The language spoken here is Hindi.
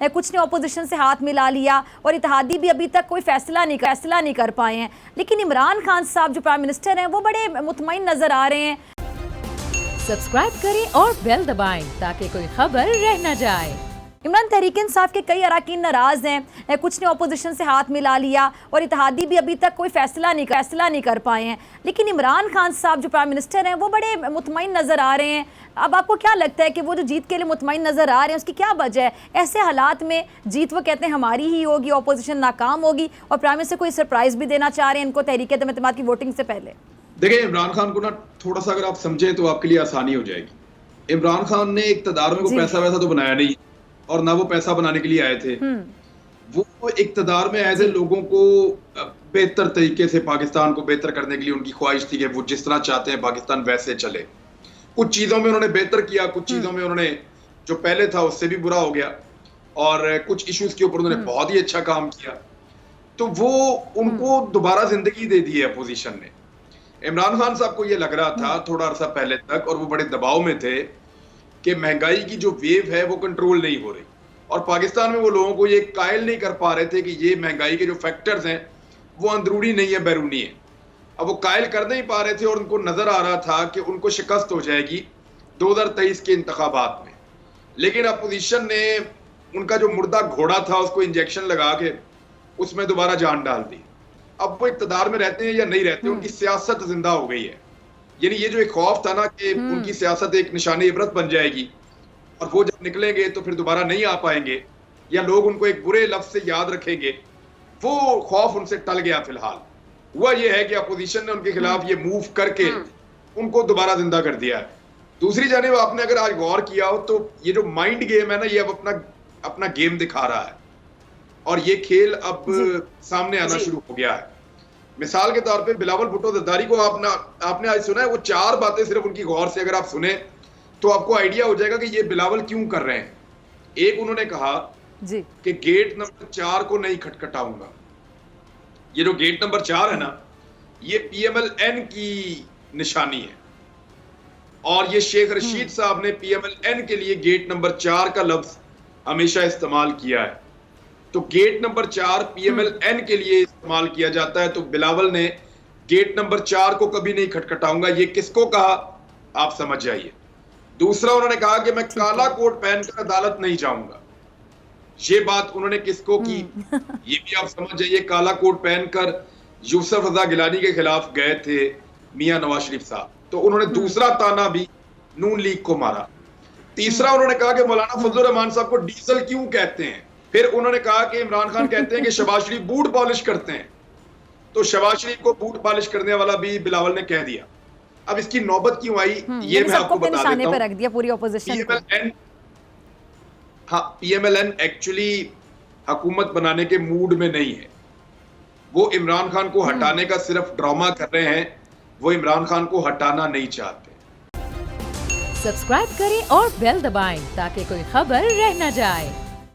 कुछ ने ऑपोजिशन से हाथ मिला लिया और इत्तेहादी भी अभी तक कोई फैसला नहीं कर पाए हैं। लेकिन इमरान खान साहब जो प्राइम मिनिस्टर हैं वो बड़े मुतमईन नजर आ रहे हैं। सब्सक्राइब करें और बेल दबाएं ताकि कोई खबर रह न जाए। इमरान तहरीक इंसाफ के कई अरकान नाराज हैं, कुछ ने ऑपोजिशन से हाथ मिला लिया और इत्तेहादी भी अभी तक कोई फैसला नहीं कर पाए हैं। लेकिन इमरान खान साहब जो प्राइम मिनिस्टर हैं वो बड़े मुतमईन नज़र आ रहे हैं। अब आपको क्या लगता है कि वो जो जीत के लिए मुतमईन नज़र आ रहे हैं उसकी क्या वजह है? ऐसे हालात में जीत वो कहते हैं हमारी ही होगी, ऑपोजिशन नाकाम होगी और प्राइम मिनिस्टर कोई सरप्राइज़ भी देना चाह रहे हैं इनको तहरीक एतमाद की वोटिंग से पहले। देखिए, इमरान खान को ना थोड़ा सा अगर आप समझें तो आपके लिए आसानी हो जाएगी। इमरान खान ने इक़्तिदार में कोई पैसा वैसा तो बनाया नहीं और ना वो पैसा बनाने के लिए आए थे। वो इक़्तिदार में एज ए लोगों को बेहतर तरीके से पाकिस्तान को बेहतर करने के लिए उनकी ख्वाहिश थी कि वो जिस तरह चाहते हैं पाकिस्तान वैसे चले। कुछ चीजों में उन्होंने बेहतर किया, कुछ चीजों में उन्होंने जो पहले था उससे भी बुरा हो गया और कुछ इश्यूज के ऊपर उन्होंने बहुत ही अच्छा काम किया। तो वो उनको दोबारा जिंदगी दे दी है अपोजिशन ने। इमरान खान साहब को ये लग रहा था थोड़ा अरसा पहले तक, और वो बड़े दबाव में थे कि महंगाई की जो वेव है वो कंट्रोल नहीं हो रही और पाकिस्तान में वो लोगों को ये कायल नहीं कर पा रहे थे कि ये महंगाई के जो फैक्टर्स हैं वो अंदरूनी नहीं है, बैरूनी है। अब वो कायल कर नहीं पा रहे थे और उनको नजर आ रहा था कि उनको शिकस्त हो जाएगी 2023 के इंतखाबात में। लेकिन अपोजिशन ने उनका जो मुर्दा घोड़ा था उसको इंजेक्शन लगा के उसमें दोबारा जान डाल दी। अब वो इक़्तिदार में रहते हैं या नहीं रहते, उनकी सियासत जिंदा हो गई है। यानी ये जो एक खौफ था ना कि उनकी सियासत एक निशानी इबरत बन जाएगी और वो जब निकलेंगे तो फिर दोबारा नहीं आ पाएंगे या लोग उनको एक बुरे लफ्ज से याद रखेंगे, वो खौफ उनसे टल गया। फिलहाल हुआ ये है कि अपोजिशन ने उनके खिलाफ ये मूव करके उनको दोबारा जिंदा कर दिया है। दूसरी जानिब आपने अगर आज गौर किया हो तो ये जो माइंड गेम है ना, ये अब अपना गेम दिखा रहा है और ये खेल अब सामने आना शुरू हो गया है। मिसाल के तौर पे बिलावल भुट्टो जरदारी को आपने आज सुना है, वो 4 बातें सिर्फ उनकी गौर से अगर आप सुने तो आपको आइडिया हो जाएगा कि ये बिलावल क्यों कर रहे हैं। एक उन्होंने कहा कि गेट नंबर 4 को नहीं खटखटाऊंगा। ये जो गेट नंबर 4 है ना, ये PMLN की निशानी है और ये शेख रशीद साहब ने PMLN के लिए गेट नंबर 4 का लफ्ज हमेशा इस्तेमाल किया है। तो गेट नंबर 4 PMLN के लिए इस्तेमाल किया जाता है, तो बिलावल ने गेट नंबर 4 को कभी नहीं खटखटाऊंगा, ये किसको कहा आप समझ जाइए। दूसरा उन्होंने कहा कि मैं काला कोट पहनकर अदालत नहीं जाऊंगा। ये बात उन्होंने किसको की ये भी आप समझ जाइए। काला कोट पहनकर यूसुफ रजा गिलानी के खिलाफ गए थे मियां नवाज शरीफ साहब, तो उन्होंने दूसरा ताना भी नून लीग को मारा। तीसरा उन्होंने कहा कि मौलाना फजलुर रहमान साहब को डीजल क्यों कहते हैं। फिर उन्होंने कहा कि इमरान खान कहते हैं कि शहबाज शरीफ बूट पॉलिश करते हैं, तो शहबाज शरीफ को बूट पॉलिश करने वाला भी बिलावल ने कह दिया। अब इसकी नौबत क्यों आई ये मैं आपको बता देता हूं। पे रख दिया पूरी ऑपोजिशन को। PMLN एक्चुअली हुकूमत बनाने के मूड में नहीं है। वो इमरान खान को हटाने का सिर्फ ड्रामा कर रहे हैं, वो इमरान खान को हटाना नहीं चाहते। सब्सक्राइब करें और बेल दबाएं ताकि कोई खबर रह न जाए।